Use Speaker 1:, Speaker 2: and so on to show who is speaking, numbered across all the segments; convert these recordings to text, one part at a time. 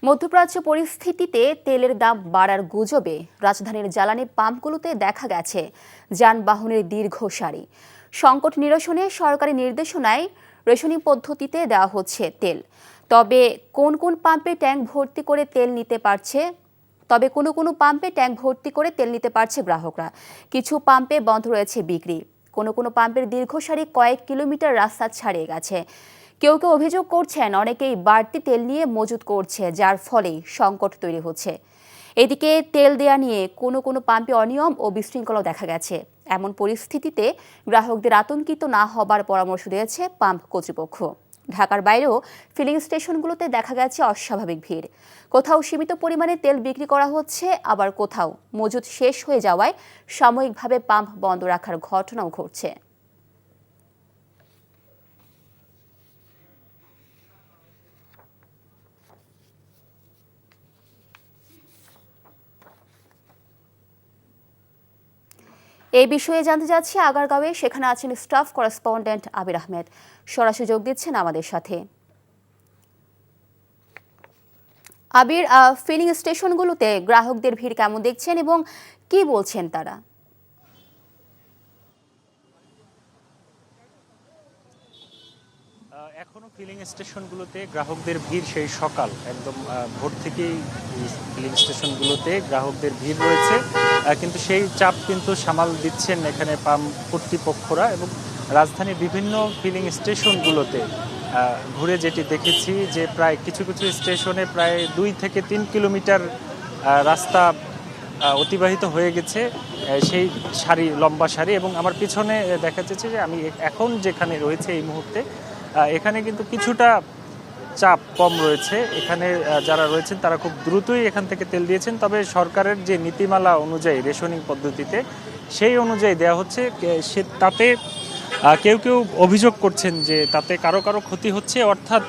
Speaker 1: মধ্যপ্রাচ্য পরিস্থিতিতে তেলের দাম বাড়ার গুজবে রাজধানীর জ্বালানি পাম্পগুলোতে দেখা গেছে যানবাহনের দীর্ঘ সারি। সংকট নিরসনে সরকারি নির্দেশনায় রেশনিং পদ্ধতিতে দেওয়া হচ্ছে তেল। তবে কোন কোন পাম্পে ট্যাঙ্ক ভর্তি করে তেল নিতে পারছে গ্রাহকরা। কিছু পাম্পে বন্ধ রয়েছে বিক্রি। কোনো পাম্পের দীর্ঘ সারি কয়েক কিলোমিটার রাস্তা ছাড়িয়ে গেছে। কেউ কেউ অভিযোগ করছেন অনেকেই বাড়তি তেল নিয়ে মজুত করছে, যার ফলে সংকট তৈরি হচ্ছে। এদিকে তেল দেয়া নিয়ে কোনো পাম্পে অনিয়ম ও বিশৃঙ্খলাও দেখা গেছে। এমন পরিস্থিতিতে গ্রাহকদের আতঙ্কিত না হবার পরামর্শ দিয়েছে পাম্প কর্তৃপক্ষ। ঢাকার বাইরেও ফিলিং স্টেশনগুলোতে দেখা গেছে অস্বাভাবিক ভিড়। কোথাও সীমিত পরিমাণে তেল বিক্রি করা হচ্ছে, আবার কোথাও মজুত শেষ হয়ে যাওয়ায় সাময়িকভাবে পাম্প বন্ধ রাখার ঘটনাও ঘটছে। এই বিষয়ে জানতে যাচ্ছি আগারগাঁওয়ে, সেখানে আছেন স্টাফ করেসপন্ডেন্ট আবির আহমেদ। সরাসরি যোগ দিচ্ছেন আমাদের সাথে। আবির, ফিলিং স্টেশনগুলোতে গ্রাহকদের ভিড় কেমন দেখছেন এবং কি বলছেন তারা?
Speaker 2: এখনো ফিলিং স্টেশনগুলোতে গ্রাহকদের ভিড় সেই সকাল একদম ভোর থেকেই ফিলিং স্টেশনগুলোতে গ্রাহকদের ভিড় রয়েছে, কিন্তু সেই চাপ কিন্তু সামাল দিচ্ছেন এখানে পাম্প কর্তৃপক্ষরা। এবং রাজধানীর বিভিন্ন ফিলিং স্টেশনগুলোতে ঘুরে যেটি দেখেছি যে প্রায় কিছু কিছু স্টেশনে প্রায় 2 থেকে 3 কিলোমিটার রাস্তা অতিবাহিত হয়ে গেছে সেই সারি, লম্বা সারি। এবং আমার পিছনে দেখা যাচ্ছে যে আমি এখন যেখানে রয়েছে এই মুহূর্তে, এখানে কিন্তু কিছুটা চাপ কম রয়েছে। এখানে যারা রয়েছেন তারা খুব দ্রুতই এখান থেকে তেল দিয়েছেন। তবে সরকারের যে নীতিমালা অনুযায়ী রেশনিং পদ্ধতিতে সেই অনুযায়ী দেওয়া হচ্ছে, সে তাতে কেউ কেউ অভিযোগ করছেন যে তাতে কারো কারো ক্ষতি হচ্ছে। অর্থাৎ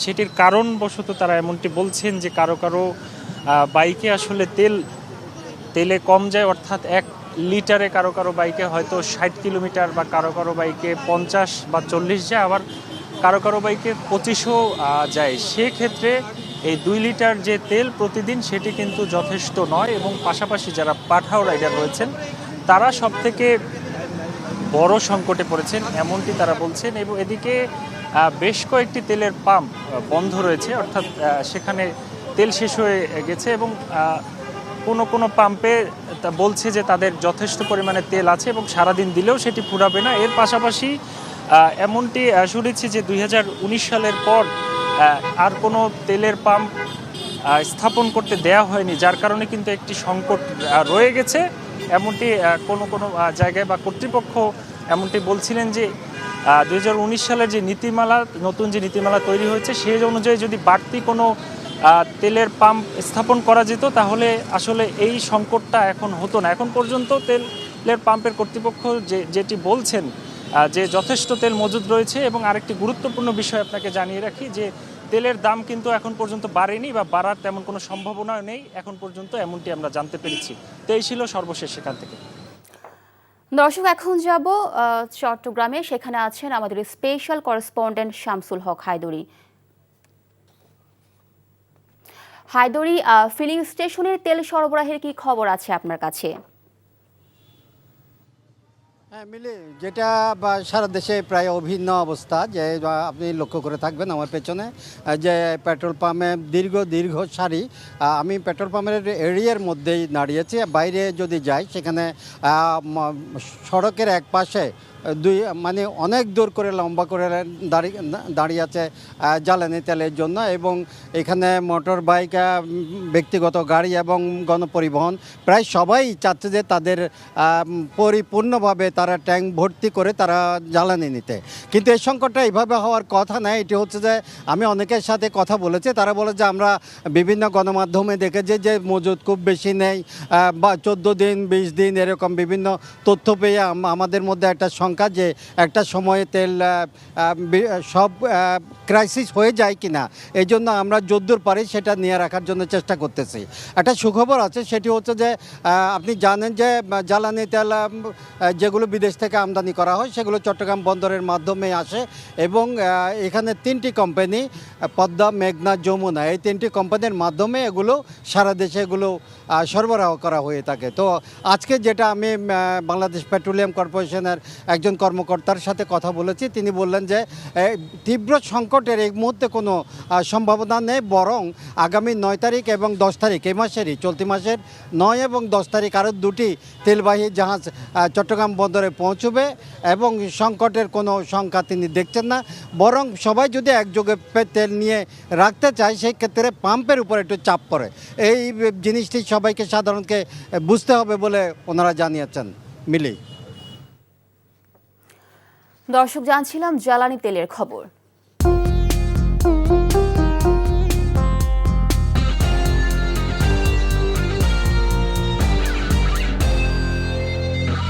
Speaker 2: সেটির কারণবশত তারা এমনটি বলছেন যে কারো কারো বাইকে আসলে তেলে কম যায়, অর্থাৎ 1 লিটারে কারো কারো বাইকে হয়তো 60 কিলোমিটার, বা কারো কারো বাইকে 50 বা 40 যায়, আবার কারো কারো বাইকে 25ও যায়। সেক্ষেত্রে এই 2 লিটার যে তেল প্রতিদিন সেটি কিন্তু যথেষ্ট নয়। এবং পাশাপাশি যারা পাঠাও রাইডার রয়েছেন তারা সবথেকে বড় সংকটে পড়েছেন এমনটি তারা বলছেন। এবং এদিকে বেশ কয়েকটি তেলের পাম্প বন্ধ রয়েছে, অর্থাৎ সেখানে তেল শেষ হয়ে গেছে। এবং কোনো পাম্পে বলছে যে তাদের যথেষ্ট পরিমাণে তেল আছে এবং সারাদিন দিলেও সেটি ফুরাবে না। এর পাশাপাশি এমনটি শুনেছি যে 2019 সালের পর আর কোনো তেলের পাম্প স্থাপন করতে দেয়া হয়নি, যার কারণে কিন্তু একটি সংকট রয়ে গেছে। এমনটি কোনো জায়গায় বা কর্তৃপক্ষ এমনটি বলছিলেন যে 2019 সালের যে নীতিমালা, নতুন যে নীতিমালা তৈরি হয়েছে সেই অনুযায়ী যদি বাড়তি কোনো তেলের পাম্প স্থাপন করা যেত তাহলে আসলে এই সংকটটা এখন হতো না। এখন পর্যন্ত তেলের পাম্পের কর্তৃপক্ষ যেটি বলছেন যে যথেষ্ট তেল মজুদ রয়েছে। এবং আরেকটি গুরুত্বপূর্ণ বিষয় আপনাকে জানিয়ে রাখি যে তেলের দাম কিন্তু এখন পর্যন্ত বাড়েনি বা বাড়ার তেমন কোনো সম্ভাবনাও নেই এখন পর্যন্ত, এমনটি আমরা জানতে পেরেছি। তো এই ছিল সর্বশেষ সেখান থেকে।
Speaker 1: দর্শক, এখন যাব চট্টগ্রামে, সেখানে আছেন আমাদের স্পেশাল করেসপন্ডেন্ট শামসুল হক হায়দরি। হায়দরি, ফিলিং স্টেশনের তেল সরবরাহের কি খবর আছে আপনার কাছে?
Speaker 3: হ্যাঁ মিলি, যেটা সারা দেশে প্রায় অভিন্ন অবস্থা, যে আপনি লক্ষ্য করে থাকবেন আমার পেছনে যে পেট্রোল পাম্পে দীর্ঘ সারি। আমি পেট্রোল পাম্পের এরিয়ার মধ্যেই দাঁড়িয়েছি। বাইরে যদি যাই সেখানে সড়কের এক পাশে মানে অনেক দূর করে লম্বা করে দাঁড়িয়ে আছে জ্বালানি তেলের জন্য। এবং এখানে মোটর বাইক, ব্যক্তিগত গাড়ি এবং গণপরিবহন প্রায় সবাই চাচ্ছে যে তাদের পরিপূর্ণভাবে তারা ট্যাঙ্ক ভর্তি করে তারা জ্বালানি নিতে। কিন্তু এই সংকটটা এইভাবে হওয়ার কথা নয়। এটি হচ্ছে যে আমি অনেকের সাথে কথা বলেছি, তারা বলে যে আমরা বিভিন্ন গণমাধ্যমে দেখেছি যে মজুদ খুব বেশি নেই, বা 14 দিন 20 দিন এরকম বিভিন্ন তথ্য পেয়ে আমাদের মধ্যে একটা আশঙ্কা যে একটা সময়ে তেল সব ক্রাইসিস হয়ে যায় কিনা, এই জন্য আমরা যদ্দূর পারি সেটা নিয়ে রাখার জন্য চেষ্টা করতেছি। একটা সুখবর আছে, সেটি হচ্ছে যে আপনি জানেন যে জ্বালানি তেল যেগুলো বিদেশ থেকে আমদানি করা হয় সেগুলো চট্টগ্রাম বন্দরের মাধ্যমে আসে এবং এখানে 3টি কোম্পানি, পদ্মা, মেঘনা, যমুনা, এই 3টি কোম্পানির মাধ্যমে এগুলো সারা দেশে এগুলো সরবরাহ করা হয়ে থাকে। তো আজকে যেটা আমি বাংলাদেশ পেট্রোলিয়াম কর্পোরেশনের একজন কর্মকর্তার সাথে কথা বলেছি, তিনি বললেন যে তীব্র সংকটের এই মুহূর্তে কোনো সম্ভাবনা নেই, বরং আগামী 9 তারিখ এবং 10 তারিখ, এই মাসেরই চলতি মাসের 9 এবং 10 তারিখ আরও 2টি তেলবাহী জাহাজ চট্টগ্রাম বন্দরে পৌঁছবে এবং সংকটের কোনো শঙ্কা তিনি দেখছেন না। বরং সবাই যদি একযোগে তেল নিয়ে রাখতে চায় সেই ক্ষেত্রে পাম্পের উপর একটু চাপ পড়ে, এই জিনিসটি সবাইকে সাধারণকে বুঝতে হবে বলে ওনারা জানিয়েছেন। মিলি।
Speaker 1: দর্শক, জানছিলাম জ্বালানি তেলের খবর।